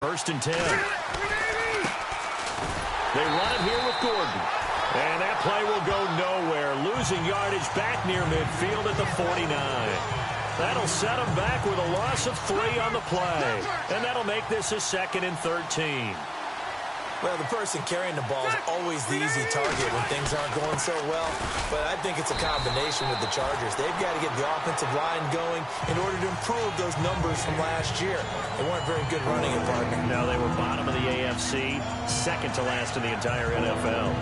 First and 10. They run it here with Gordon. And that play will go nowhere. Losing yardage back near midfield at the 49. That'll set them back with a loss of 3 on the play. And that'll make this a 2nd and 13. Well, the person carrying the ball is always the easy target when things aren't going so well. But I think it's a combination with the Chargers. They've got to get the offensive line going in order to improve those numbers from last year. They weren't very good running it, partner. No, they were bottom of the AFC, second to last in the entire NFL.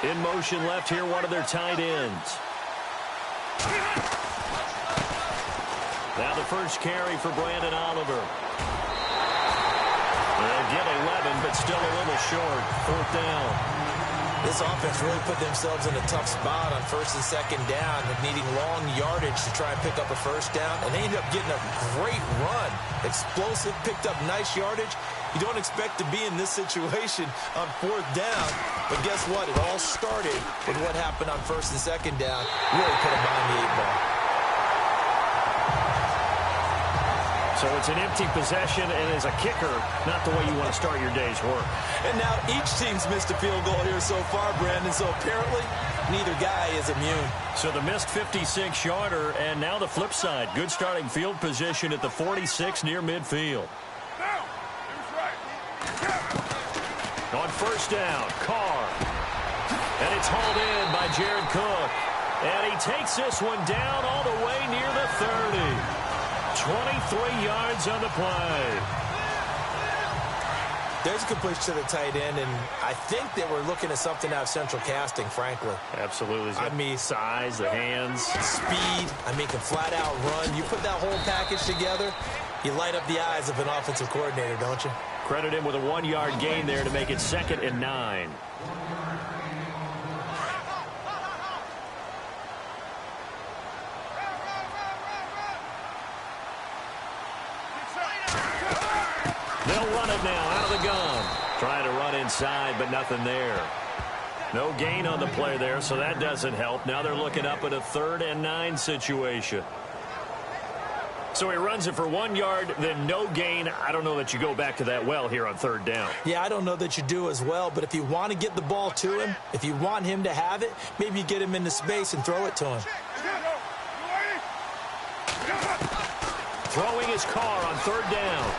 In motion left here, one of their tight ends. Now the first carry for Brandon Oliver. They'll get 11, but still a little short. 4th down. This offense really put themselves in a tough spot on 1st and 2nd down, needing long yardage to try and pick up a 1st down, and they ended up getting a great run. Explosive, picked up nice yardage. You don't expect to be in this situation on 4th down, but guess what? It all started with what happened on 1st and 2nd down. Really put them behind the 8 ball. So it's an empty possession, and as a kicker, not the way you want to start your day's work. And now each team's missed a field goal here so far, Brandon, so apparently neither guy is immune. So the missed 56-yarder, and now the flip side. Good starting field position at the 46 near midfield. On 1st down, Carr. And it's hauled in by Jared Cook. And he takes this one down all the way near the 30. 23 yards on the play. There's a completion to the tight end, and I think that we're looking at something out of central casting, frankly. Absolutely. I mean, size, the hands. Speed. I mean, can flat out run. You put that whole package together, you light up the eyes of an offensive coordinator, don't you? Credit him with a 1-yard gain there to make it 2nd and 9. They'll run it now out of the gun. Trying to run inside, but nothing there. No gain on the play there, so that doesn't help. Now they're looking up at a 3rd and 9 situation. So he runs it for 1 yard, then no gain. I don't know that you go back to that well here on 3rd down. Yeah, I don't know that you do as well, but if you want to get the ball to him, if you want him to have it, maybe you get him into space and throw it to him. Throwing his car on 3rd down.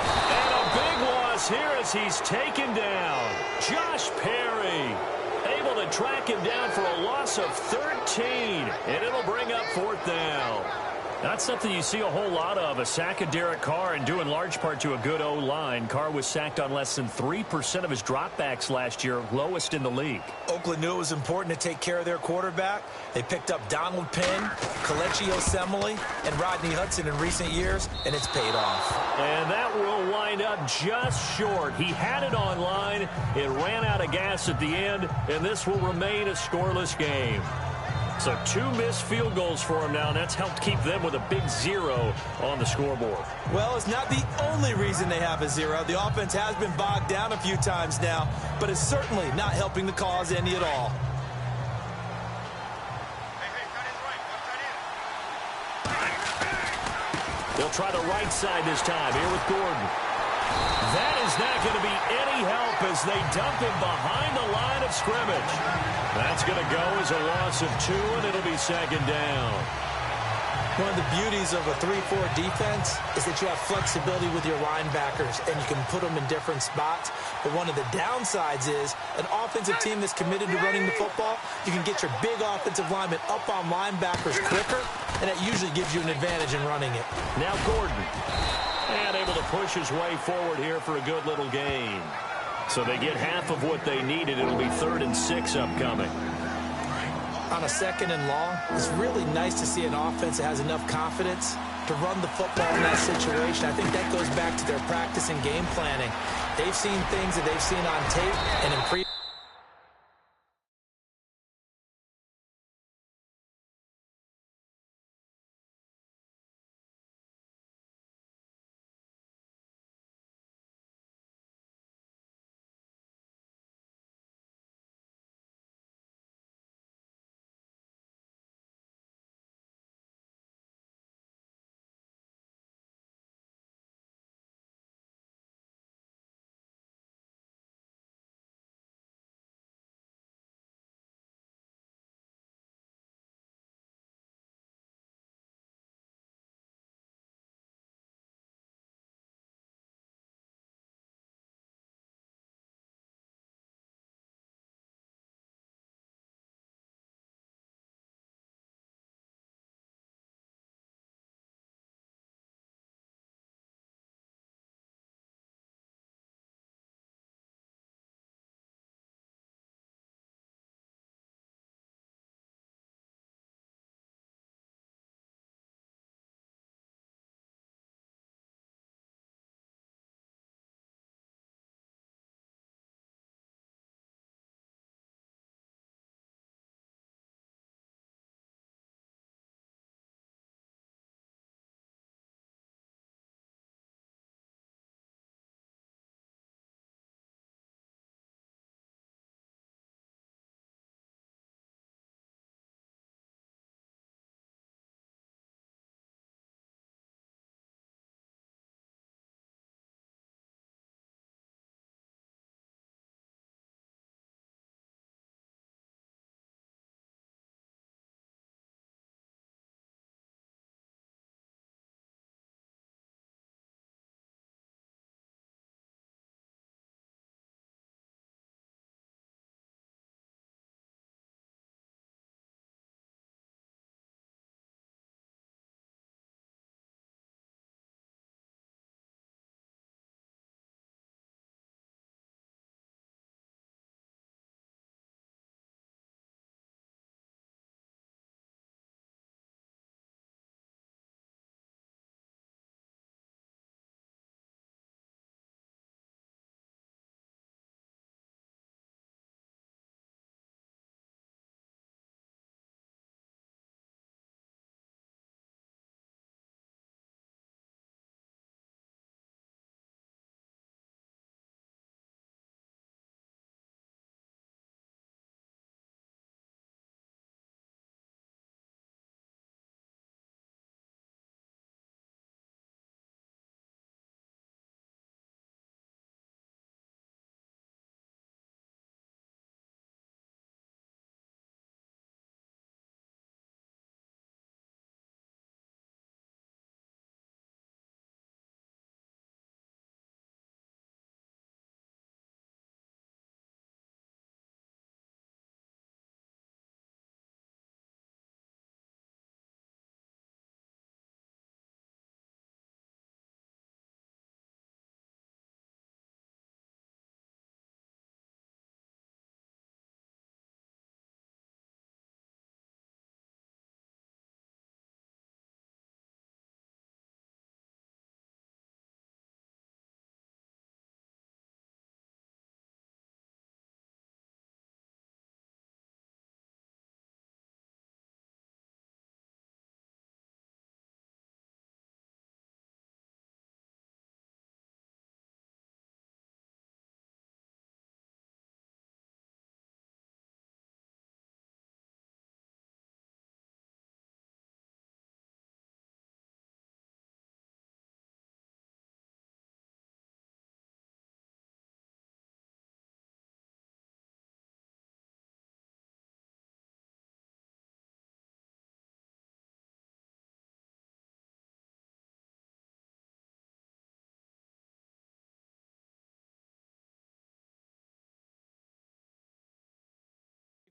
And a big loss here as he's taken down. Josh Perry able to track him down for a loss of 13, and it'll bring up 4th down. Not something you see a whole lot of, a sack of Derek Carr, and due in large part to a good O-line. Carr was sacked on less than 3% of his dropbacks last year, lowest in the league. Oakland knew it was important to take care of their quarterback. They picked up Donald Penn, Kelechi Osemele, and Rodney Hudson in recent years, and it's paid off. And that will wind up just short. He had it online. It ran out of gas at the end, and this will remain a scoreless game. So 2 missed field goals for him now, and that's helped keep them with a big 0 on the scoreboard. Well, it's not the only reason they have a 0. The offense has been bogged down a few times now, but it's certainly not helping the cause any at all. They'll try the right side this time, here with Gordon. That is not going to be any help as they dump him behind the line of scrimmage. That's going to go as a loss of 2, and it'll be 2nd down. One of the beauties of a 3-4 defense is that you have flexibility with your linebackers, and you can put them in different spots. But one of the downsides is an offensive team that's committed to running the football, you can get your big offensive linemen up on linebackers quicker, and that usually gives you an advantage in running it. Now Gordon. And able to push his way forward here for a good little gain. So they get half of what they needed. It'll be 3rd and 6 upcoming. On a 2nd and long, it's really nice to see an offense that has enough confidence to run the football in that situation. I think that goes back to their practice and game planning. They've seen things that they've seen on tape and in pre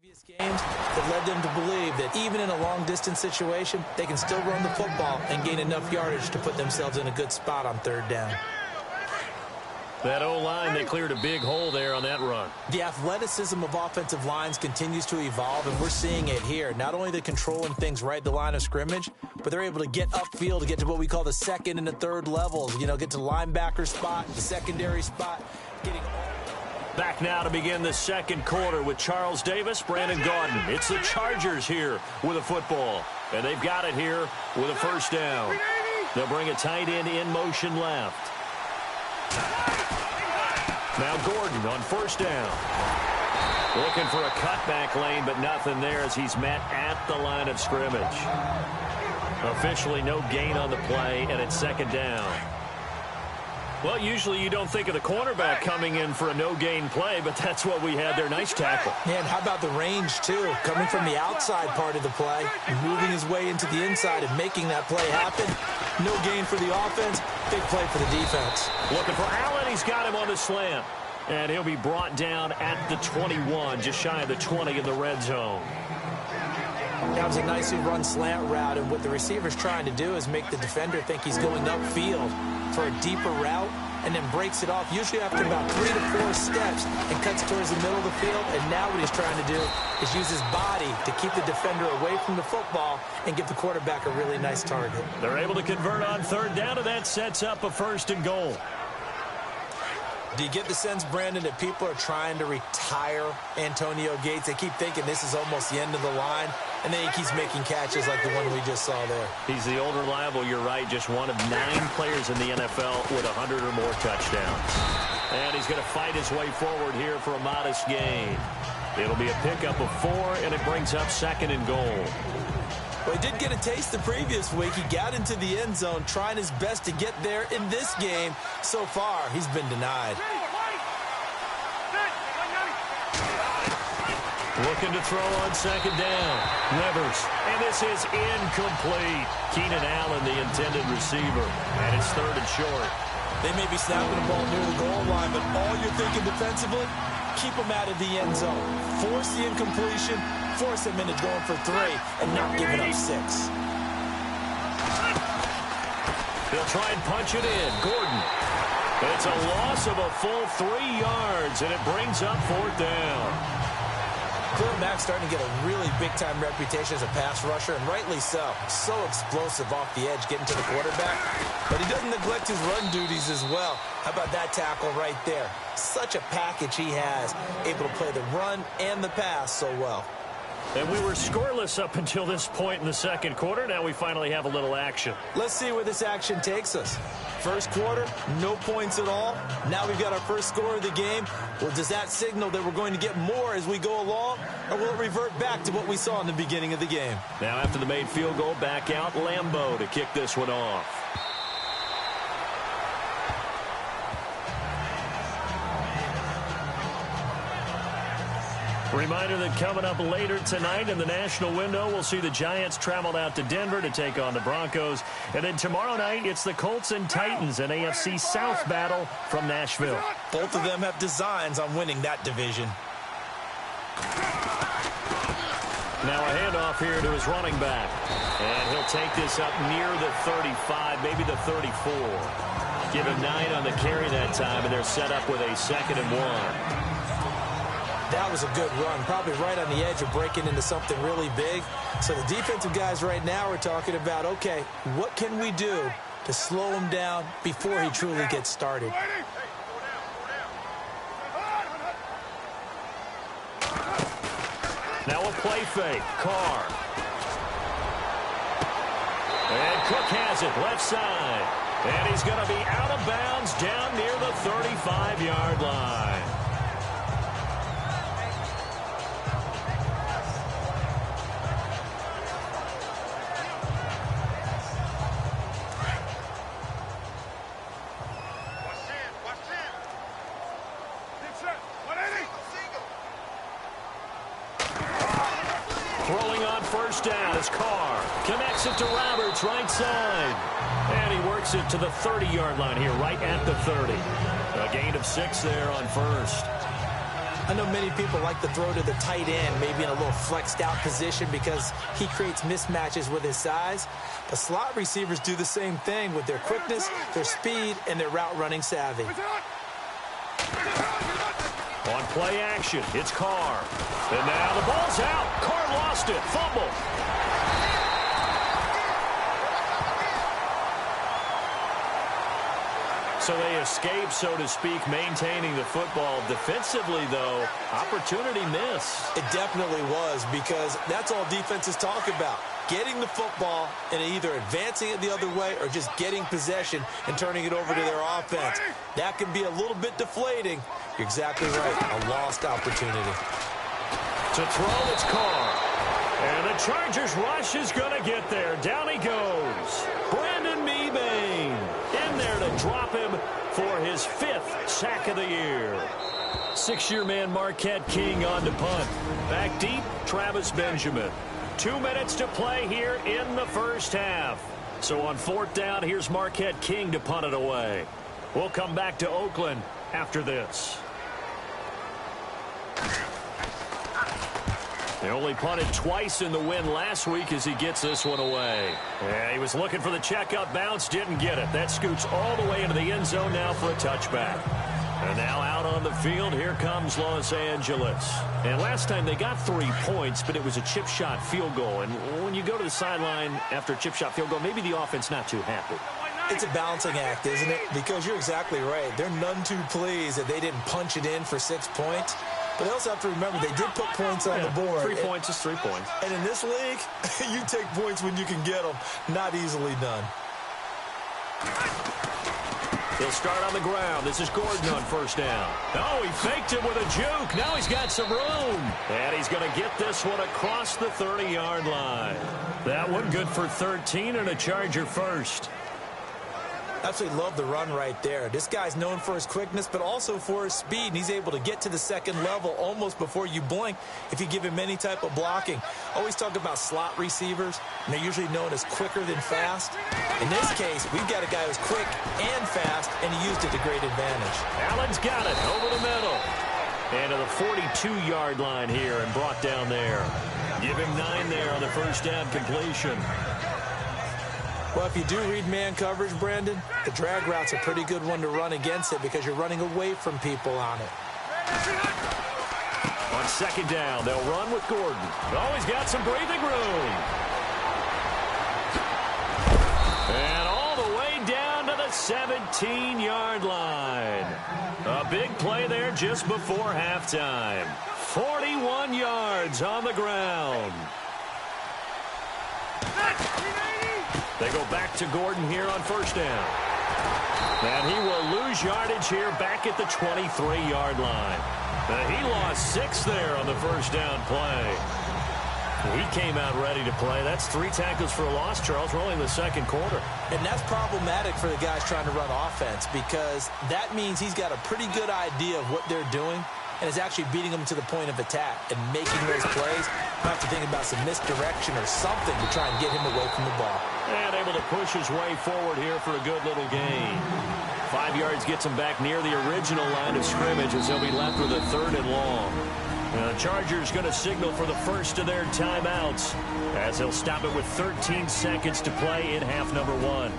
Games that led them to believe that even in a long-distance situation, they can still run the football and gain enough yardage to put themselves in a good spot on third down. That O-line, they cleared a big hole there on that run. The athleticism of offensive lines continues to evolve, and we're seeing it here. Not only they're controlling things right at the line of scrimmage, but they're able to get upfield to get to what we call the second and the third levels. You know, get to the linebacker spot, the secondary spot, getting... Back now to begin the second quarter with Charles Davis, Brandon Gaudin. It's the Chargers here with a football, and they've got it here with a first down. They'll bring a tight end in motion left. Now Gordon on first down. Looking for a cutback lane, but nothing there as he's met at the line of scrimmage. Officially no gain on the play, and it's second down. Well, usually you don't think of the cornerback coming in for a no-gain play, but that's what we had there. Nice tackle. Yeah, and how about the range, too? Coming from the outside part of the play, moving his way into the inside and making that play happen. No gain for the offense, big play for the defense. Looking for Allen. He's got him on the slant. And he'll be brought down at the 21, just shy of the 20 in the red zone. That was a nicely run slant route, and what the receiver's trying to do is make the defender think he's going upfield for a deeper route, and then breaks it off, usually after about 3 to 4 steps, and cuts towards the middle of the field. And now what he's trying to do is use his body to keep the defender away from the football and give the quarterback a really nice target. They're able to convert on third down, and that sets up a first and goal. Do you get the sense, Brandon, that people are trying to retire Antonio Gates? They keep thinking this is almost the end of the line, and then he keeps making catches like the one we just saw there. He's the old reliable, you're right, just one of 9 players in the NFL with 100 or more touchdowns. And he's going to fight his way forward here for a modest gain. It'll be a pickup of 4, and it brings up second and goal. Well, he did get a taste the previous week. He got into the end zone, trying his best to get there in this game. So far, he's been denied. Looking to throw on second down. Rivers. And this is incomplete. Keenan Allen, the intended receiver. And it's third and short. They may be snapping the ball near the goal line, but all you're thinking defensively, keep them out of the end zone. Force the incompletion, force them into going for 3, and not giving up 6. They'll try and punch it in. Gordon. It's a loss of a full 3 yards, and it brings up fourth down. Khalil Mack's starting to get a really big-time reputation as a pass rusher, and rightly so. So explosive off the edge, getting to the quarterback. But he doesn't neglect his run duties as well. How about that tackle right there? Such a package he has, able to play the run and the pass so well. And we were scoreless up until this point in the second quarter. Now we finally have a little action. Let's see where this action takes us. First quarter, no points at all. Now we've got our first score of the game. Well, does that signal that we're going to get more as we go along, or will it revert back to what we saw in the beginning of the game? Now after the made field goal, back out Lambeau to kick this one off. Reminder that coming up later tonight in the national window, we'll see the Giants travel out to Denver to take on the Broncos. And then tomorrow night, it's the Colts and Titans, an AFC South battle from Nashville. Both of them have designs on winning that division. Now a handoff here to his running back. And he'll take this up near the 35, maybe the 34. Give him 9 on the carry that time, and they're set up with a 2nd and 1. That was a good run, probably right on the edge of breaking into something really big. So the defensive guys right now are talking about, okay, what can we do to slow him down before he truly gets started? Now a play fake. Carr. And Cook has it, left side. And he's going to be out of bounds down near the 35-yard line. Throwing on first down is Carr. Connects it to Roberts, right side. And he works it to the 30-yard line here, right at the 30. A gain of 6 there on first. I know many people like to throw to the tight end, maybe in a little flexed out position because he creates mismatches with his size. But slot receivers do the same thing with their quickness, their speed, and their route running savvy. On play action, it's Carr. And now the ball's out. Carr lost it. Fumble. So they escape, so to speak, maintaining the football. Defensively, though, opportunity miss. It definitely was, because that's all defenses talk about. Getting the football and either advancing it the other way or just getting possession and turning it over to their offense. That can be a little bit deflating. You're exactly right. A lost opportunity. To throw, it's Carr. And the Chargers rush is going to get there. Down he goes. Brandon Mebane in there to drop him for his 5th sack of the year. 6-year man Marquette King on to punt. Back deep, Travis Benjamin. 2 minutes to play here in the first half. So on 4th down, here's Marquette King to punt it away. We'll come back to Oakland after this. They only punted twice in the win last week as he gets this one away. Yeah, he was looking for the checkup bounce, didn't get it. That scoots all the way into the end zone now for a touchback. And now out on the field, here comes Los Angeles. And last time they got 3 points, but it was a chip shot field goal. And when you go to the sideline after a chip shot field goal, maybe the offense not too happy. It's a balancing act, isn't it? Because you're exactly right. They're none too pleased that they didn't punch it in for 6 points. But they also have to remember they did put points on the board. 3 points is 3 points. And in this league, you take points when you can get them. Not easily done. He'll start on the ground. This is Gordon on 1st down. Oh, he faked it with a juke. Now he's got some room. And he's going to get this one across the 30-yard line. That one good for 13 and a Charger first. Absolutely love the run right there. This guy's known for his quickness, but also for his speed. And he's able to get to the second level almost before you blink if you give him any type of blocking. Always talk about slot receivers, and they're usually known as quicker than fast. In this case, we've got a guy who's quick and fast, and he used it to great advantage. Allen's got it over the middle. And to the 42-yard line here and brought down there. Give him 9 there on the 1st down completion. Well, if you do read man coverage, Brandon, the drag route's a pretty good one to run against it because you're running away from people on it. On 2nd down, they'll run with Gordon. Oh, he's got some breathing room. And all the way down to the 17-yard line. A big play there just before halftime. 41 yards on the ground. They go back to Gordon here on 1st down. And he will lose yardage here back at the 23-yard line. And he lost 6 there on the 1st down play. He came out ready to play. That's 3 tackles for a loss, Charles. We're only in the 2nd quarter. And that's problematic for the guys trying to run offense because that means he's got a pretty good idea of what they're doing and is actually beating them to the point of attack and making those plays. You have to think about some misdirection or something to try and get him away from the ball. And able to push his way forward here for a good little gain. 5 yards gets him back near the original line of scrimmage as he'll be left with a 3rd and long. The Chargers going to signal for the first of their timeouts as they'll stop it with 13 seconds to play in half number 1.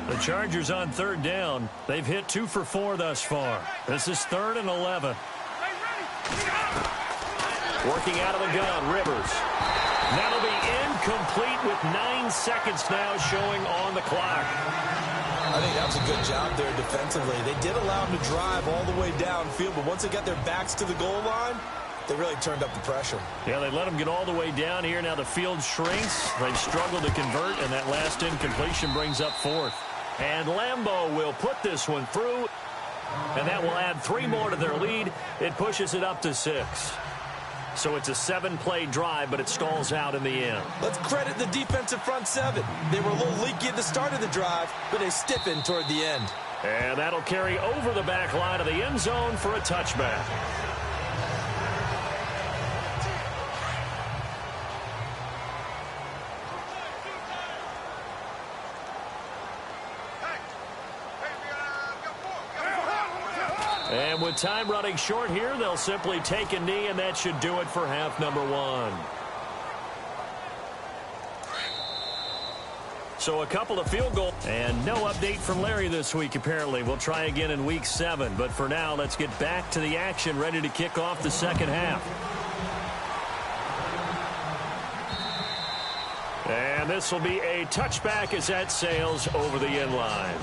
The Chargers on 3rd down. They've hit 2 for 4 thus far. This is 3rd and 11. Working out of the gun, Rivers. That'll be incomplete with 9 seconds now showing on the clock. I think that was a good job there defensively. They did allow him to drive all the way downfield, but once they got their backs to the goal line, they really turned up the pressure. Yeah, they let them get all the way down here. Now the field shrinks. They've struggled to convert, and that last incompletion brings up 4th. And Lambeau will put this one through, and that will add 3 more to their lead. It pushes it up to 6. So it's a 7-play drive, but it stalls out in the end. Let's credit the defensive front 7. They were a little leaky at the start of the drive, but they stiffened toward the end. And that'll carry over the back line of the end zone for a touchback. And with time running short here, they'll simply take a knee, and that should do it for half number one. So a couple of field goals. And no update from Larry this week, apparently. We'll try again in week 7. But for now, let's get back to the action, ready to kick off the second half. And this will be a touchback as that sails over the end line.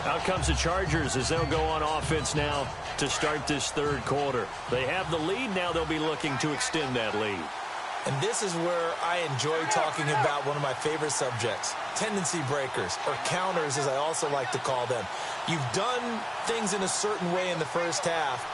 Out comes the Chargers as they'll go on offense now to start this third quarter. They have the lead. Now they'll be looking to extend that lead. And this is where I enjoy talking about one of my favorite subjects, tendency breakers, or counters as I also like to call them. You've done things in a certain way in the first half,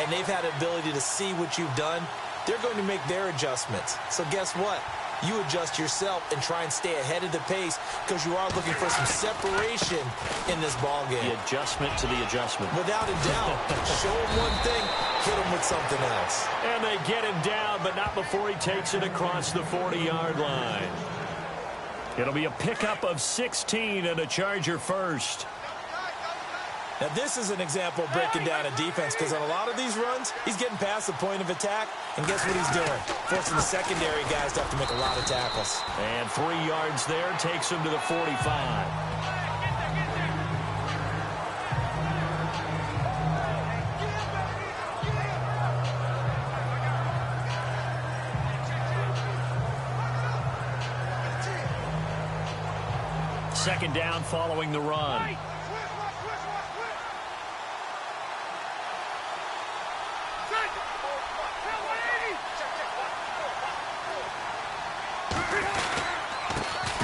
and they've had the ability to see what you've done. They're going to make their adjustments. So guess what? You adjust yourself and try and stay ahead of the pace because you are looking for some separation in this ball game. The adjustment to the adjustment. Without a doubt. Show him one thing, hit him with something else. And they get him down, but not before he takes it across the 40-yard line. It'll be a pickup of 16 and a Charger first. Now, this is an example of breaking down a defense because on a lot of these runs, he's getting past the point of attack, and guess what he's doing? Forcing the secondary guys to have to make a lot of tackles. And 3 yards there takes him to the 45. Second down following the run.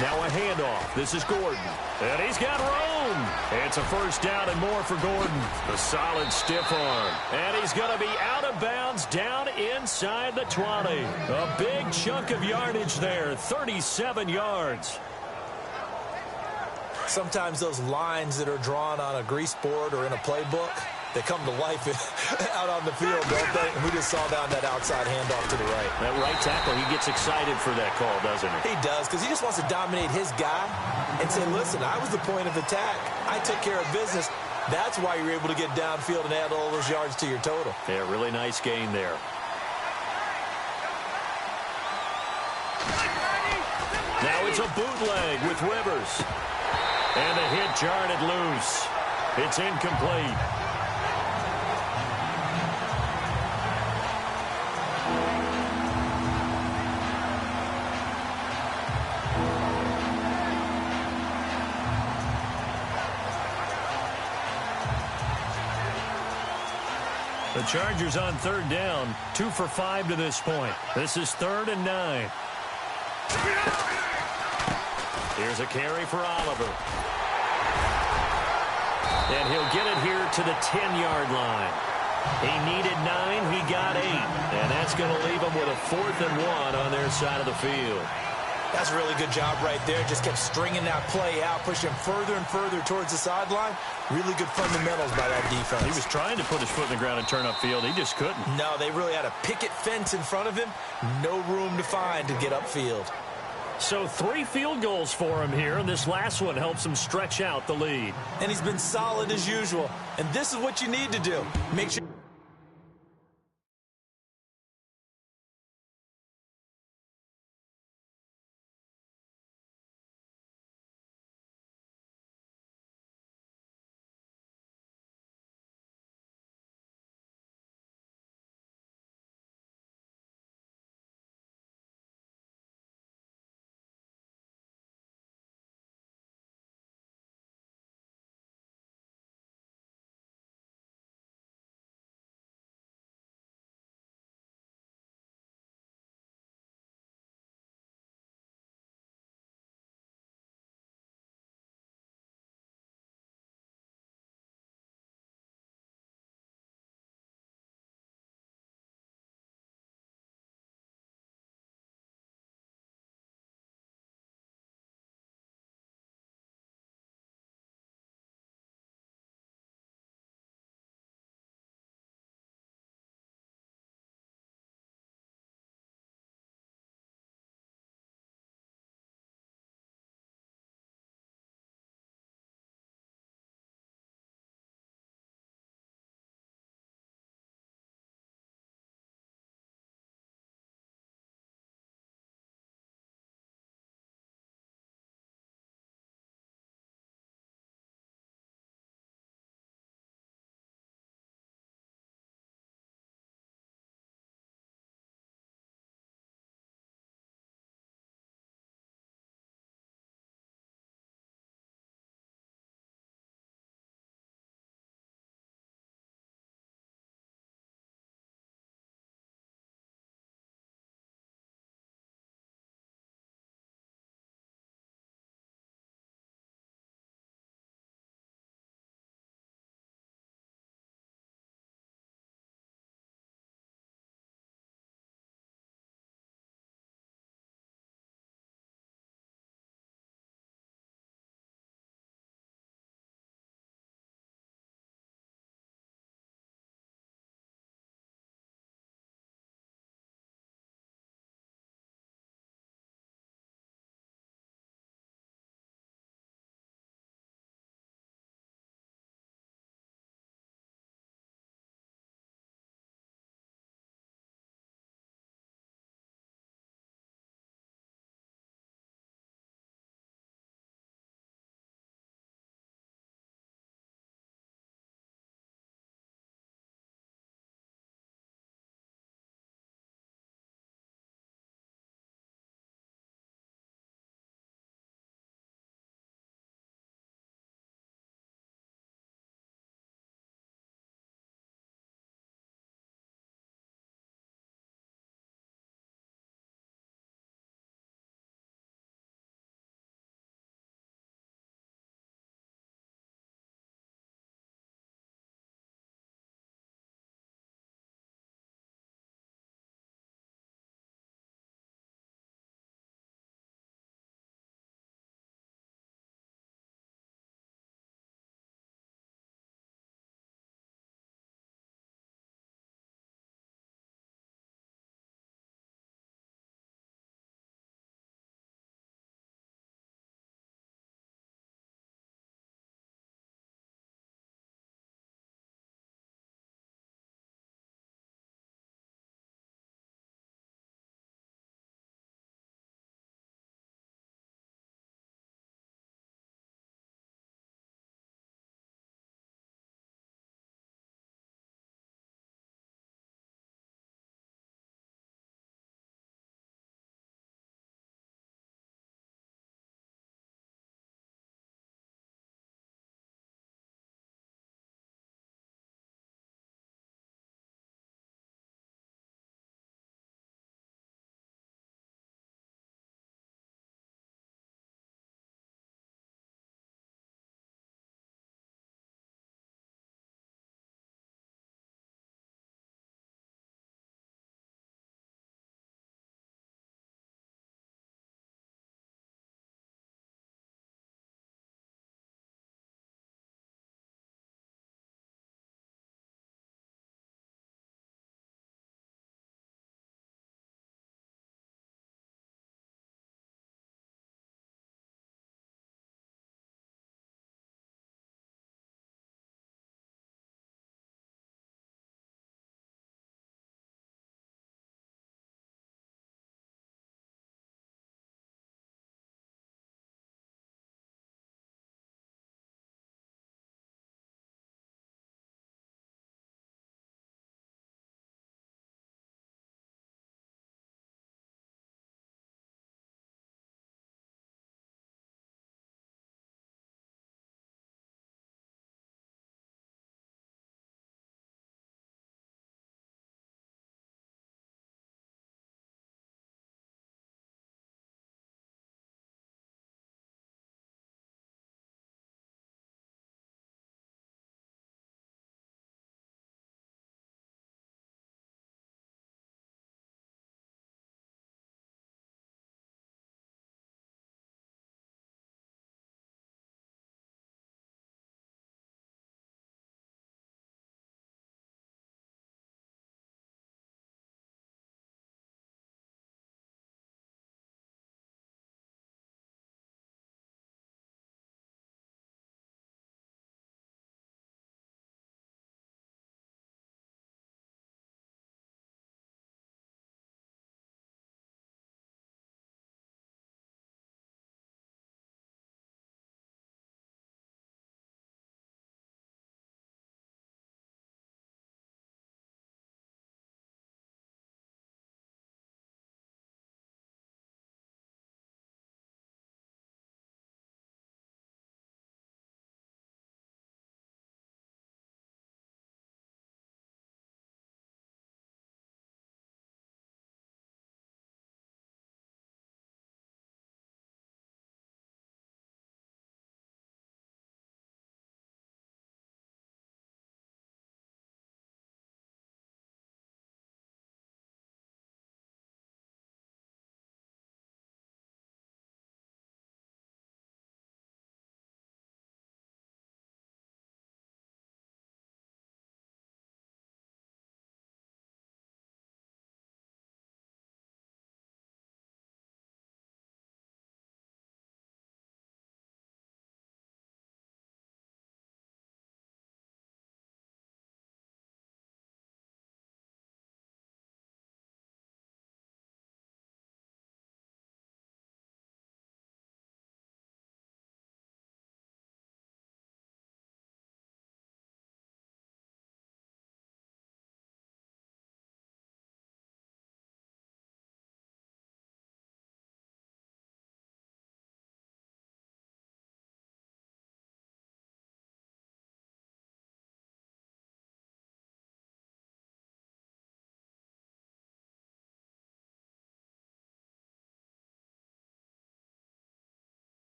Now a handoff. This is Gordon. And he's got room. It's a first down and more for Gordon. A solid stiff arm. And he's going to be out of bounds down inside the 20. A big chunk of yardage there. 37 yards. Sometimes those lines that are drawn on a grease board or in a playbook, they come to life out on the field, don't they? And we just saw down that outside handoff to the right. That right tackle, he gets excited for that call, doesn't he? He does, because he just wants to dominate his guy and say, listen, I was the point of attack. I took care of business. That's why you're able to get downfield and add all those yards to your total. Yeah, really nice gain there. Now it's a bootleg with Rivers. And the hit jarred it loose. It's incomplete. The Chargers on third down, 2 for 5 to this point. This is 3rd and 9. Here's a carry for Oliver. And he'll get it here to the 10-yard line. He needed 9, he got 8. And that's going to leave him with a 4th and 1 on their side of the field. That's a really good job right there. Just kept stringing that play out, pushing further and further towards the sideline. Really good fundamentals by that defense. He was trying to put his foot in the ground and turn upfield. He just couldn't. No, they really had a picket fence in front of him. No room to find to get upfield. So 3 field goals for him here, and this last one helps him stretch out the lead. And he's been solid as usual. And this is what you need to do. Make sure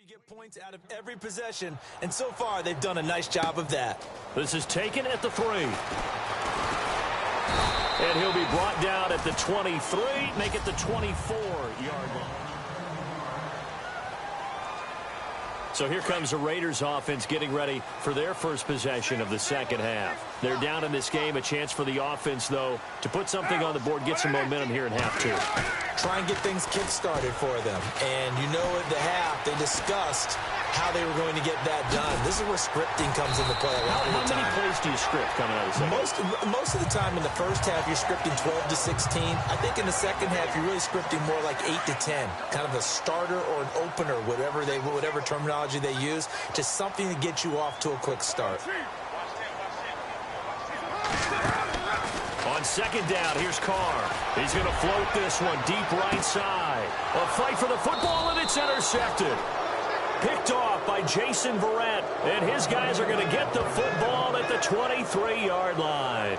Get points out of every possession, and so far they've done a nice job of that. This is taken at the 3. And he'll be brought down at the 23, make it the 24-yard line. So here comes the Raiders offense getting ready for their first possession of the second half. They're down in this game. A chance for the offense, though, to put something on the board, get some momentum here in half 2. Try and get things kick-started for them. And you know at the half, they discussed how they were going to get that done. This is where scripting comes into play. How many plays do you script coming out of the second? Most of the time in the first half, you're scripting 12 to 16. I think in the second half, you're really scripting more like 8 to 10. Kind of a starter or an opener, whatever terminology they use, just something to get you off to a quick start. On second down, here's Carr. He's going to float this one deep right side. A fight for the football, and it's intercepted. Picked off by Jason Verrett, and his guys are going to get the football at the 23-yard line.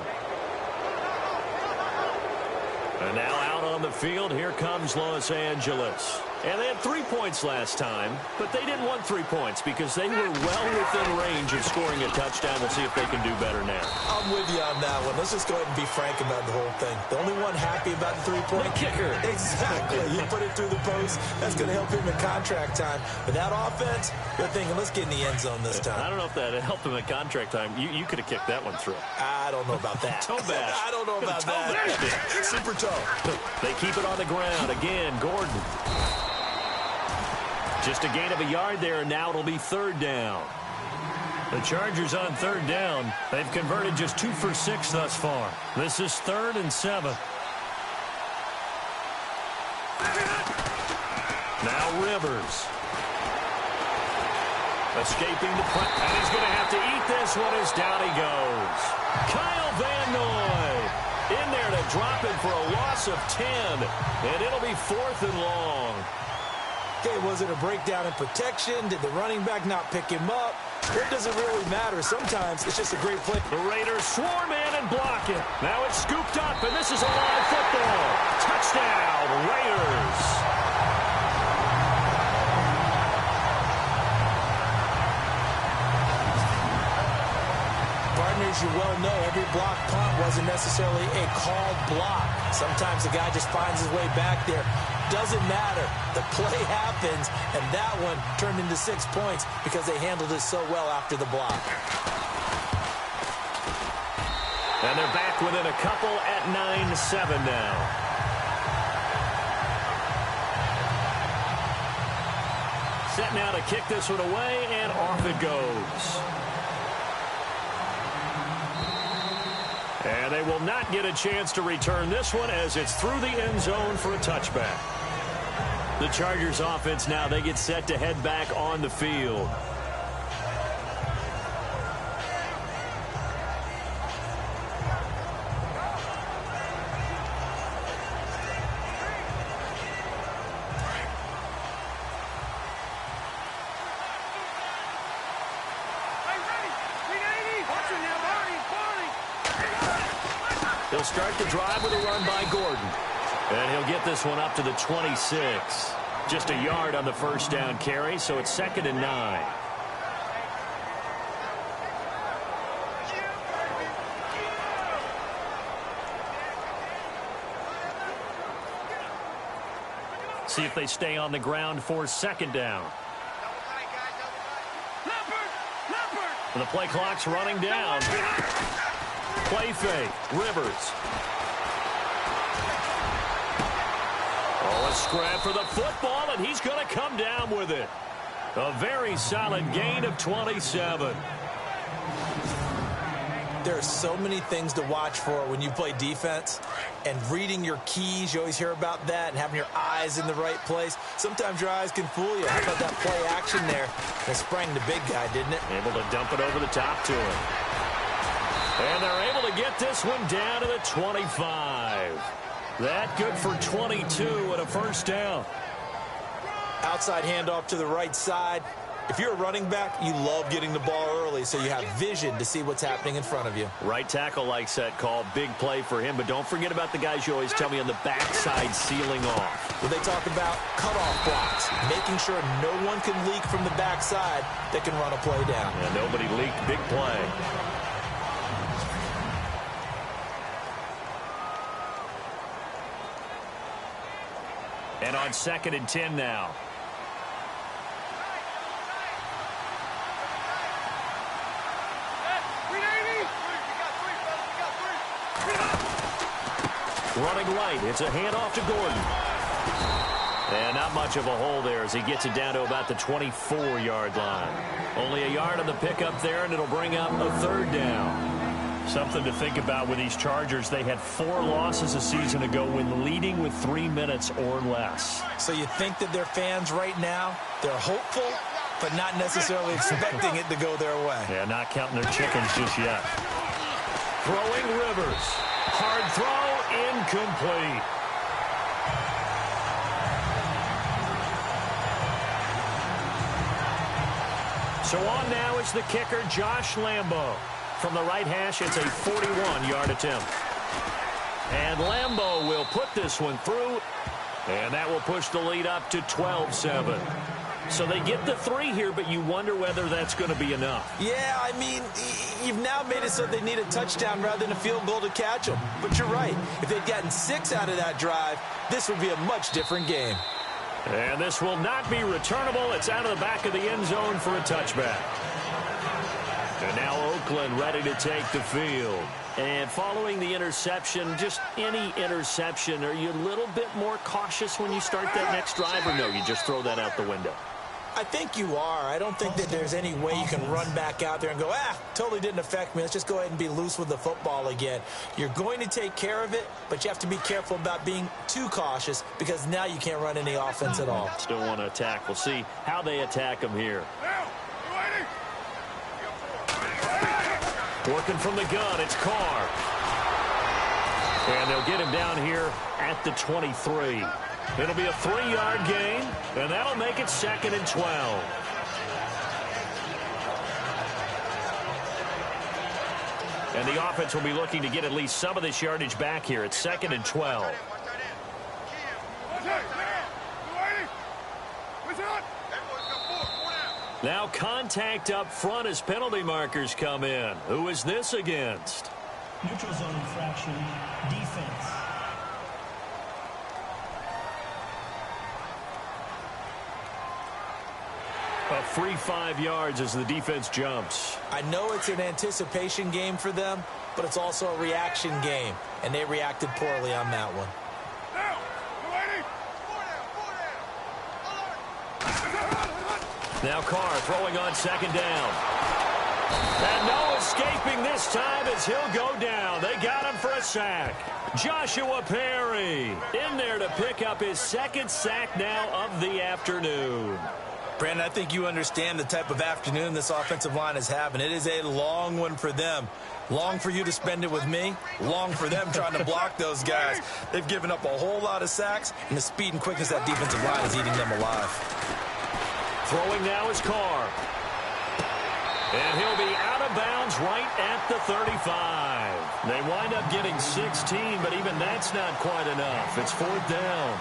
And now out on the field, here comes Los Angeles. And they had 3 points last time, but they didn't want 3 points because they were well within range of scoring a touchdown. We'll see if they can do better now. I'm with you on that one. Let's just go ahead and be frank about the whole thing. The only one happy about the 3-point kicker. Exactly. You put it through the post. That's going to help him in contract time. But that offense, they're thinking, let's get in the end zone this time. I don't know if that helped him in contract time. You could have kicked that one through. I don't know about that. Toe bash. I don't know about that. Super toe. They keep it on the ground. Again, Gordon. Just a gain of a yard there, and now it'll be 3rd down. The Chargers on 3rd down. They've converted just 2 for 6 thus far. This is 3rd and 7. Now Rivers. Escaping the press, and he's going to have to eat this one as down he goes. Kyle Van Noy in there to drop it for a loss of 10, and it'll be 4th and long. Okay, was it a breakdown in protection? Did the running back not pick him up? It doesn't really matter. Sometimes it's just a great play. The Raiders swarm in and block it. Now it's scooped up, and this is a live football. Touchdown, Raiders. Partners, you well know every block punt wasn't necessarily a called block. Sometimes the guy just finds his way back there. Doesn't matter. The play happens, and that one turned into 6 points because they handled it so well after the block. And they're back within a couple at 9-7 now. Set now to kick this one away, and off it goes. And they will not get a chance to return this one as it's through the end zone for a touchback. The Chargers offense now, they get set to head back on the field. He'll start the drive with a run by Gordon. And he'll get this one up to the 26. Just a yard on the first down carry, so it's 2nd and 9. See if they stay on the ground for 2nd down. And the play clock's running down. Play fake. Rivers. Oh, a scrap for the football, and he's going to come down with it. A very solid gain of 27. There are so many things to watch for when you play defense. And reading your keys, you always hear about that, and having your eyes in the right place. Sometimes your eyes can fool you. How about that play action there? That sprang the big guy, didn't it? Able to dump it over the top to him. And they're able to get this one down to the 25. That good for 22 and a first down. Outside handoff to the right side. If you're a running back, you love getting the ball early so you have vision to see what's happening in front of you. Right tackle likes that call. Big play for him, but don't forget about the guys you always tell me on the backside sealing off. Well, they talk about cutoff blocks, making sure no one can leak from the backside that can run a play down. And nobody leaked. Big play. And on 2nd and 10 now. Running right. It's a handoff to Gordon. And not much of a hole there as he gets it down to about the 24-yard line. Only a yard on the pickup there, and it'll bring up a 3rd down. Something to think about with these Chargers. They had 4 losses a season ago when leading with 3 minutes or less. So you think that their fans right now, they're hopeful, but not necessarily expecting it to go their way. Yeah, not counting their chickens just yet. Throwing Rivers. Hard throw, incomplete. So on now is the kicker, Josh Lambo. From the right hash, it's a 41-yard attempt. And Lambo will put this one through, and that will push the lead up to 12-7. So they get the 3 here, but you wonder whether that's going to be enough. Yeah, I mean, you've now made it so they need a touchdown rather than a field goal to catch them. But you're right. If they'd gotten 6 out of that drive, this would be a much different game. And this will not be returnable. It's out of the back of the end zone for a touchback. And now Oakland ready to take the field. And following the interception, just any interception, are you a little bit more cautious when you start that next drive, or no, you just throw that out the window? I think you are. I don't think that there's any way you can run back out there and go, totally didn't affect me. Let's just go ahead and be loose with the football again. You're going to take care of it, but you have to be careful about being too cautious because now you can't run any offense at all. Still want to attack. We'll see how they attack them here. Working from the gun, it's Carr. And they'll get him down here at the 23. It'll be a 3-yard gain, and that'll make it 2nd and 12. And the offense will be looking to get at least some of this yardage back here. It's 2nd and 12. Now contact up front as penalty markers come in. Who is this against? Neutral zone infraction, defense. A free 5 yards as the defense jumps. I know it's an anticipation game for them, but it's also a reaction game, and they reacted poorly on that one. Now Carr throwing on 2nd down. And no escaping this time as he'll go down. They got him for a sack. Joshua Perry in there to pick up his 2nd sack now of the afternoon. Brandon, I think you understand the type of afternoon this offensive line is having. It is a long one for them. Long for you to spend it with me. Long for them trying to block those guys. They've given up a whole lot of sacks, and the speed and quickness of that defensive line is eating them alive. Throwing now is Carr. And he'll be out of bounds right at the 35. They wind up getting 16, but even that's not quite enough. It's 4th down.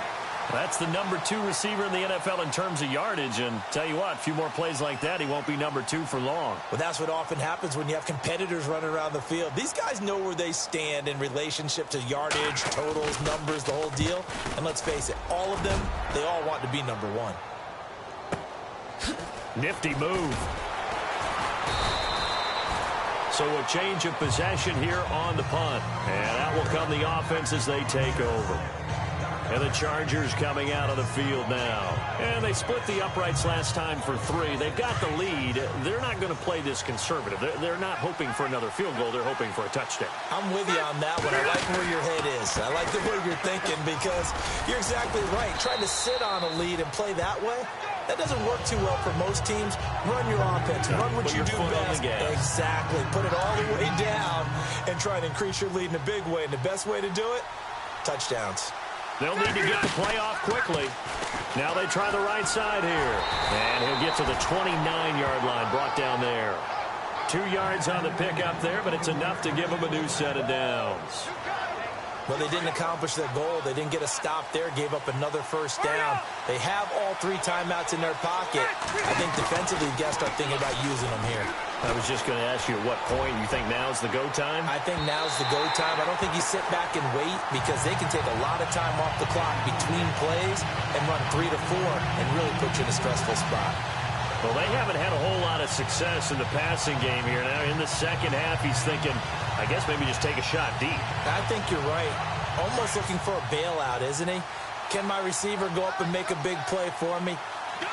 That's the number 2 receiver in the NFL in terms of yardage. And tell you what, a few more plays like that, he won't be number 2 for long. Well, that's what often happens when you have competitors running around the field. These guys know where they stand in relationship to yardage, totals, numbers, the whole deal. And let's face it, all of them, they all want to be number 1. Nifty move. So a change of possession here on the punt. And out will come the offense as they take over. And the Chargers coming out of the field now. And they split the uprights last time for 3. They've got the lead. They're not going to play this conservative. They're not hoping for another field goal. They're hoping for a touchdown. I'm with you on that one. I like where your head is. I like the way you're thinking because you're exactly right. Trying to sit on a lead and play that way, that doesn't work too well for most teams. Run your offense. Run what you do best. Exactly. Put it all the way down and try to increase your lead in a big way. And the best way to do it, touchdowns. They'll need to get the play off quickly. Now they try the right side here. And he'll get to the 29-yard line, brought down there. 2 yards on the pickup there, but it's enough to give them a new set of downs. Well, they didn't accomplish their goal. They didn't get a stop there, gave up another first down. They have all 3 timeouts in their pocket. I think defensively, you got to start thinking about using them here. I was just going to ask you at what point you think now's the go time? I think now's the go time. I don't think you sit back and wait because they can take a lot of time off the clock between plays and run 3 to 4 and really put you in a stressful spot. Well, they haven't had a whole lot of success in the passing game here. Now, in the second half, he's thinking, I guess maybe just take a shot deep. I think you're right. Almost looking for a bailout, isn't he? Can my receiver go up and make a big play for me?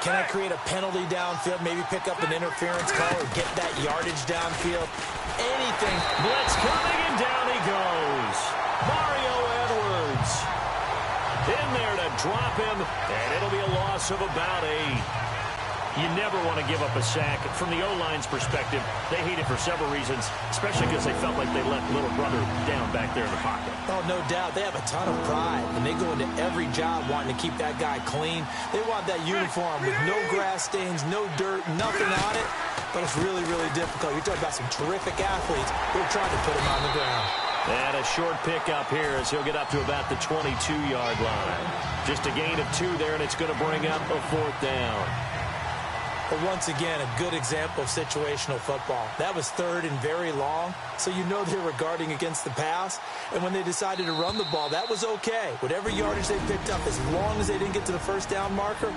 Can I create a penalty downfield, maybe pick up an interference call or get that yardage downfield? Anything. Blitz coming, and down he goes. Mario Edwards in there to drop him, and it'll be a loss of about 8. You never want to give up a sack. From the O-line's perspective, they hate it for several reasons, especially because they felt like they let little brother down back there in the pocket. Oh, no doubt. They have a ton of pride, and they go into every job wanting to keep that guy clean. They want that uniform with no grass stains, no dirt, nothing on it. But it's really, really difficult. You're talking about some terrific athletes. They're trying to put him on the ground. And a short pickup here as he'll get up to about the 22-yard line. Just a gain of 2 there, and it's going to bring up a 4th down. But once again, a good example of situational football. That was 3rd and very long, so you know they were guarding against the pass. And when they decided to run the ball, that was okay. Whatever yardage they picked up, as long as they didn't get to the first down marker,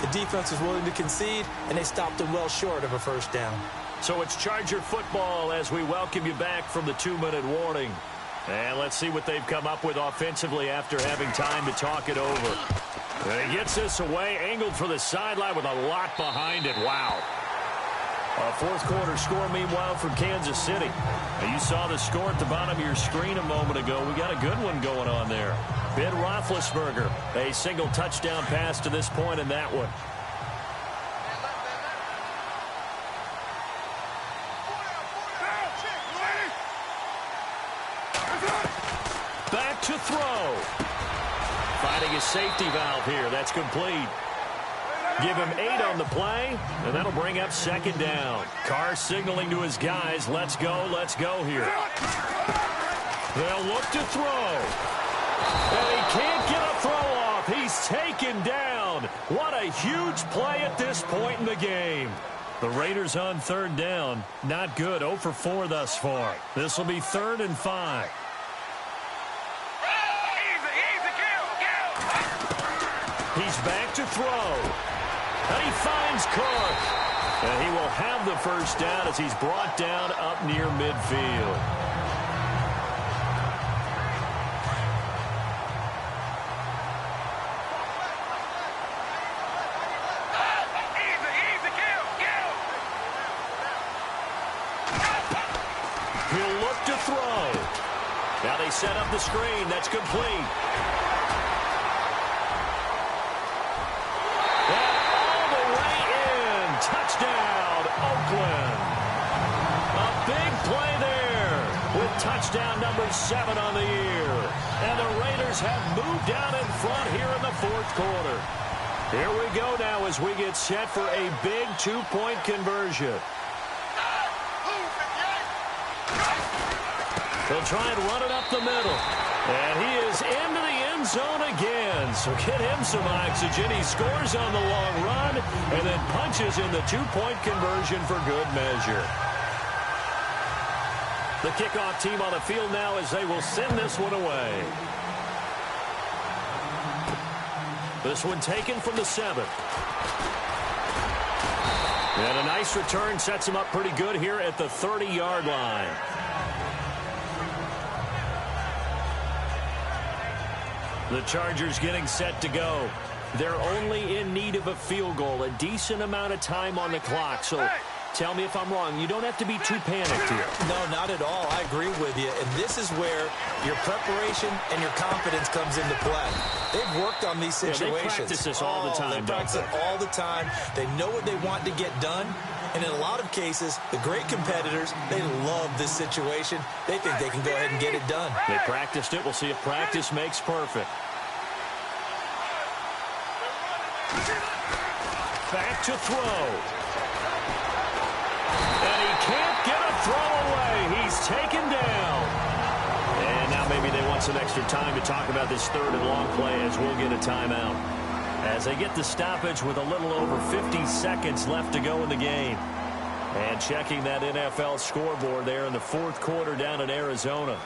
the defense was willing to concede, and they stopped them well short of a first down. So it's Charger football as we welcome you back from the 2-minute warning. And let's see what they've come up with offensively after having time to talk it over. And he gets this away, angled for the sideline with a lot behind it. Wow. A 4th quarter score, meanwhile, from Kansas City. Now, you saw the score at the bottom of your screen a moment ago. We got a good one going on there. Ben Roethlisberger, a single touchdown pass to this point in that one. Back to throw. Finding his safety valve here. That's complete. Give him 8 on the play, and that'll bring up 2nd down. Carr signaling to his guys, let's go here. They'll look to throw. And he can't get a throw off. He's taken down. What a huge play at this point in the game. The Raiders on 3rd down. Not good. 0 for 4 thus far. This will be 3rd and 5. He's back to throw. And he finds Cook. And he will have the first down as he's brought down up near midfield. He'll look to throw. Now they set up the screen. That's complete. Touchdown, Oakland. A big play there with touchdown number 7 on the year. And the Raiders have moved down in front here in the 4th quarter. Here we go now as we get set for a big 2-point conversion. They'll try and run it up the middle. And he is into the end zone again. So get him some oxygen. He scores on the long run and then punches in the 2-point conversion for good measure. The kickoff team on the field now as they will send this one away. This one taken from the 7. And a nice return sets him up pretty good here at the 30-yard line. The Chargers getting set to go. They're only in need of a field goal, a decent amount of time on the clock. So tell me if I'm wrong. You don't have to be too panicked here. No, not at all. I agree with you. And this is where your preparation and your confidence comes into play. They've worked on these situations. They practice this all the time. They practice it all the time. They know what they want to get done. And in a lot of cases, the great competitors, they love this situation. They think they can go ahead and get it done. They practiced it. We'll see if practice makes perfect. to throw. And he can't get a throw away. He's taken down. And now maybe they want some extra time to talk about this third and long play as we'll get a timeout. As they get the stoppage with a little over 50 seconds left to go in the game. And checking that NFL scoreboard there in the fourth quarter down in Arizona.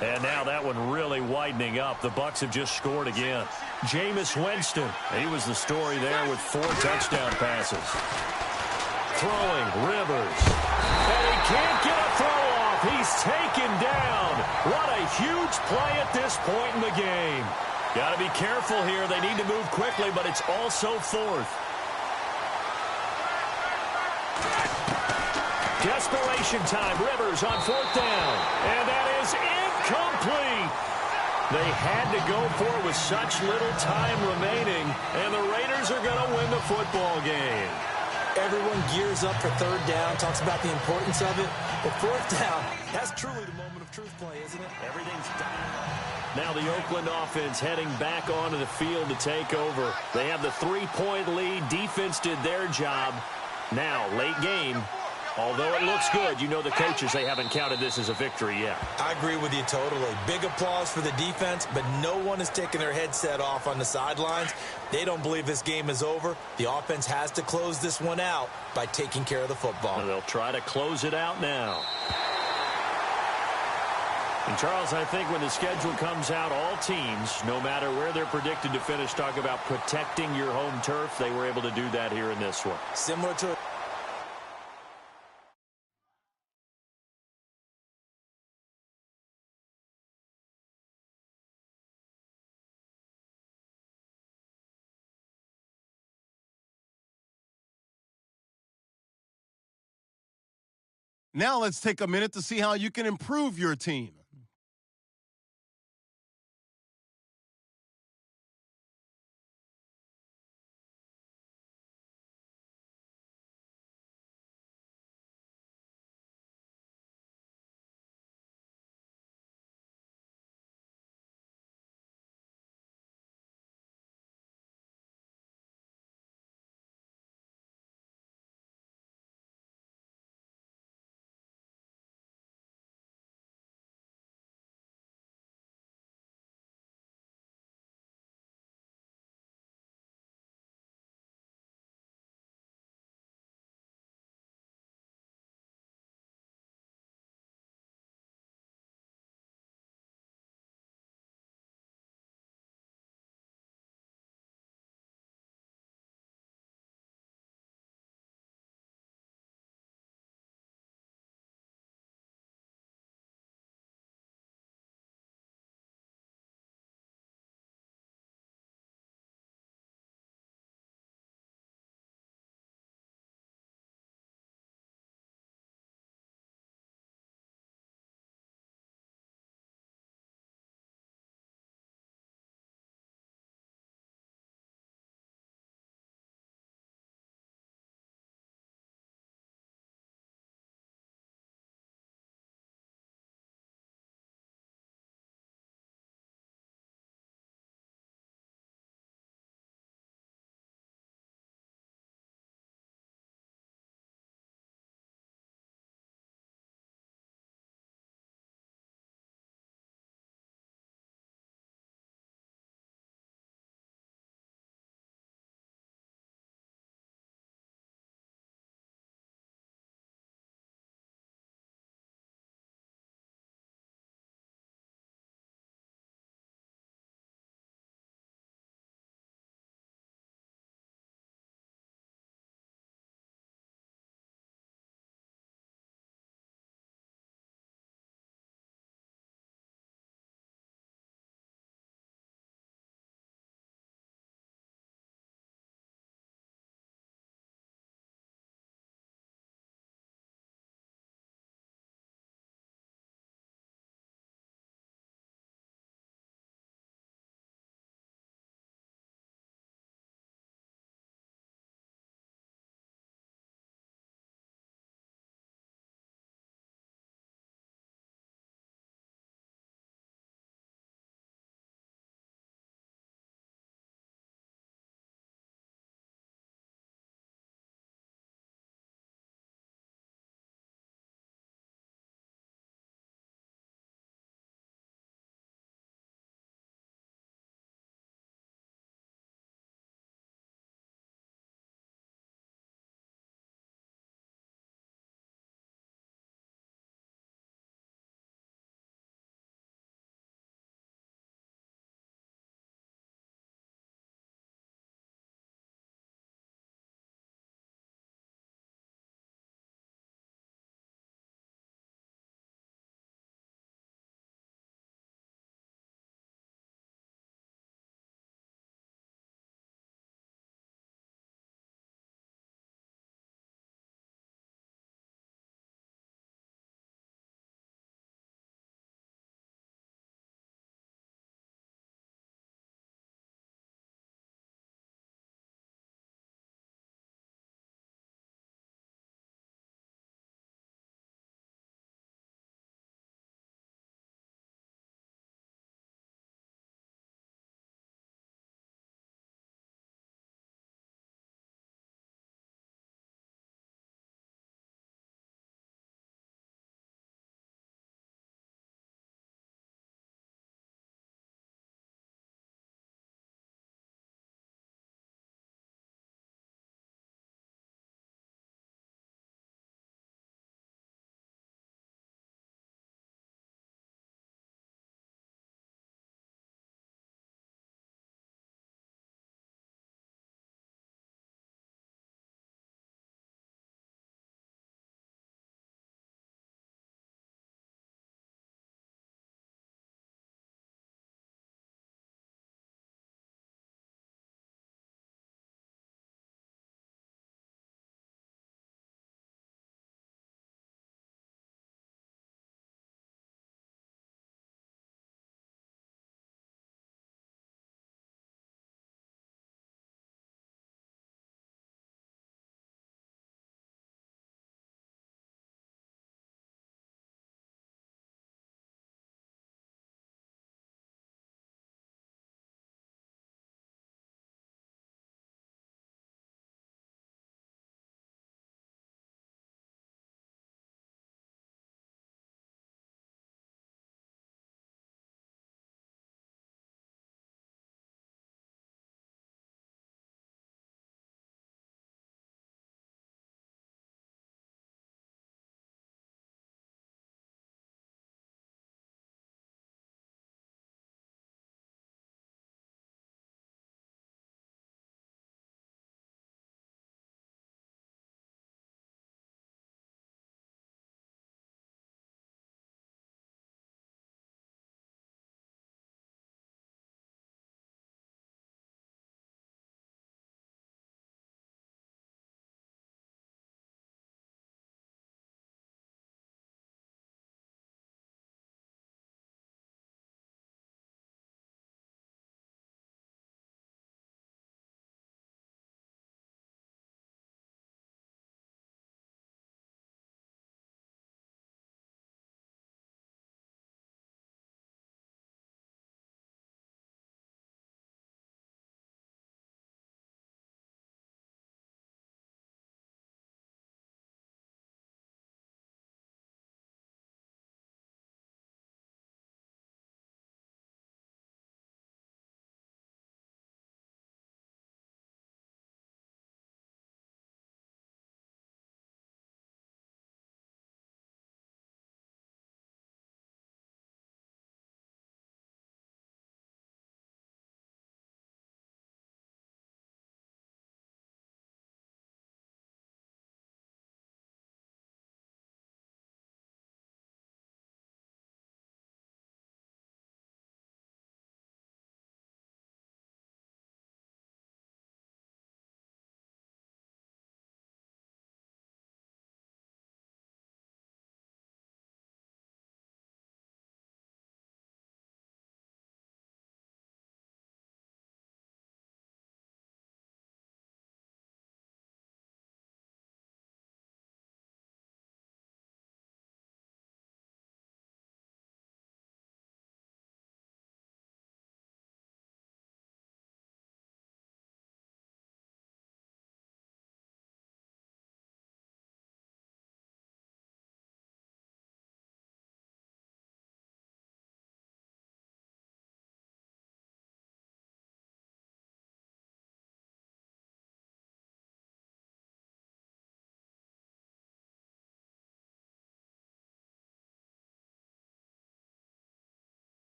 And now that one really widening up. The Bucs have just scored again. Jameis Winston, he was the story there with 4 touchdown passes. Throwing, Rivers. And he can't get a throw off. He's taken down. What a huge play at this point in the game. Got to be careful here. They need to move quickly, but it's also fourth. Desperation time. Rivers on fourth down. And that is incomplete. They had to go for it with such little time remaining, and the Raiders are going to win the football game. Everyone gears up for third down, talks about the importance of it. But fourth down, that's truly the moment of truth play, isn't it? Everything's done. Now the Oakland offense heading back onto the field to take over. They have the 3-point lead. Defense did their job. Now, late game. Although it looks good, you know the coaches, they haven't counted this as a victory yet. I agree with you totally. Big applause for the defense, but no one is taking their headset off on the sidelines. They don't believe this game is over. The offense has to close this one out by taking care of the football. And they'll try to close it out now. And, Charles, I think when the schedule comes out, all teams, no matter where they're predicted to finish, talk about protecting your home turf. They were able to do that here in this one. Similar to Now let's take a minute to see how you can improve your team.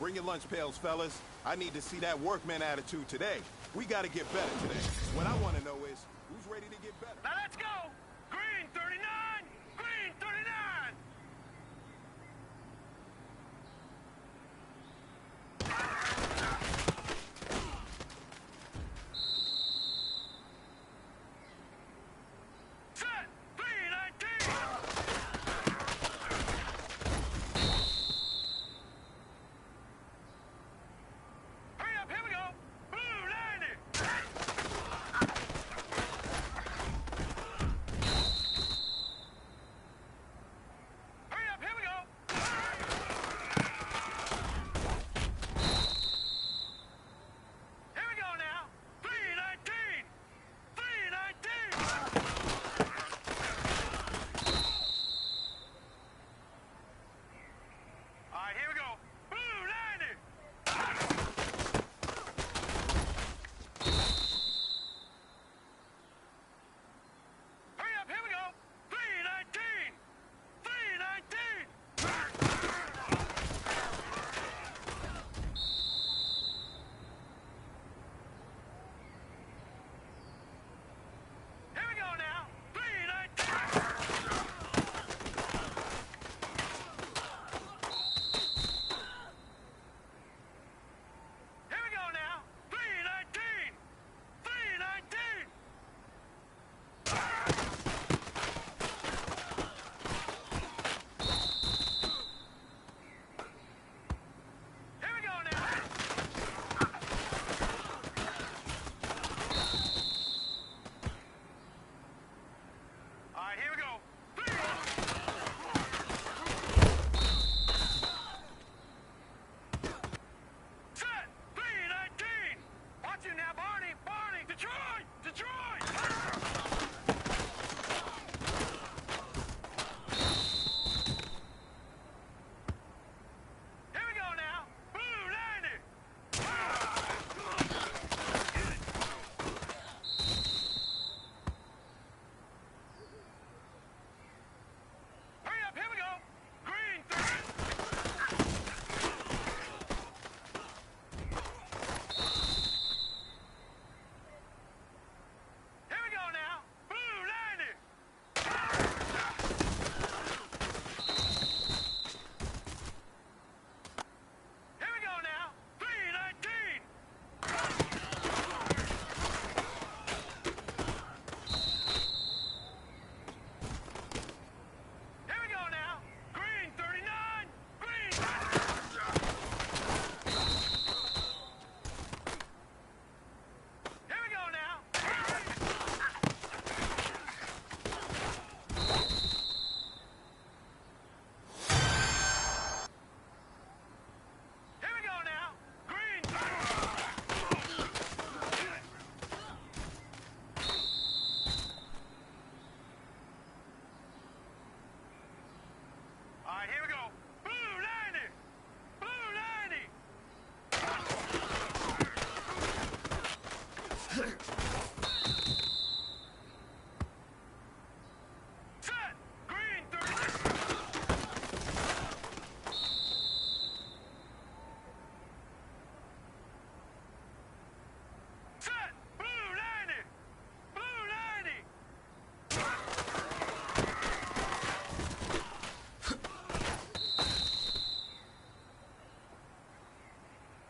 Bring your lunch pails, fellas. I need to see that workman attitude today. We got to get better today. What I want to know is, who's ready to get better? Now let's go! Green 39! Green 39! Set! 319! Hurry up, here we go! Blue 90! Hurry up, here we go! Here we go now! 319! 319! All right, here we go. Blue 90! Hurry up, here we go. 319! 319! Here we go now. 319! Here we go now. 319! 319! Here we go now. All right, here we go. Set! 319! Watch it now, Barney! Barney! Detroit! Detroit! Here we go now! Blue 90! Hurry up, here we go! Green 30! Here we go now! Blue 90! Here we go now! 319! Here we go now! Green 39! Green! Here we go now! Here we go now! Green! All right, here we go. Blue 90! Blue 90! Set! Green 30! Set! Blue 90! Blue 90!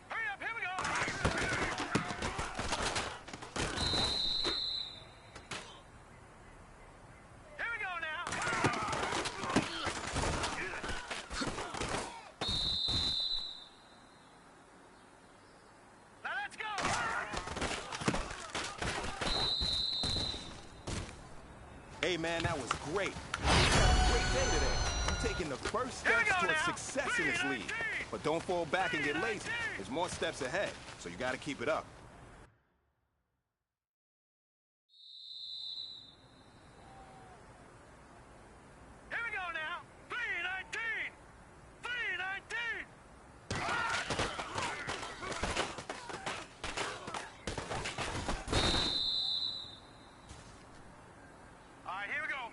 Hurry up, here we go! Here we go now! Now let's go! Hey, man, that was great. We had a great day today. You're taking the first Here we steps go towards now. success in this league. 319. But don't fall back and get lazy. 319. There's more steps ahead, so you got to keep it up. Here we go now! 319! 319! All right, here we go.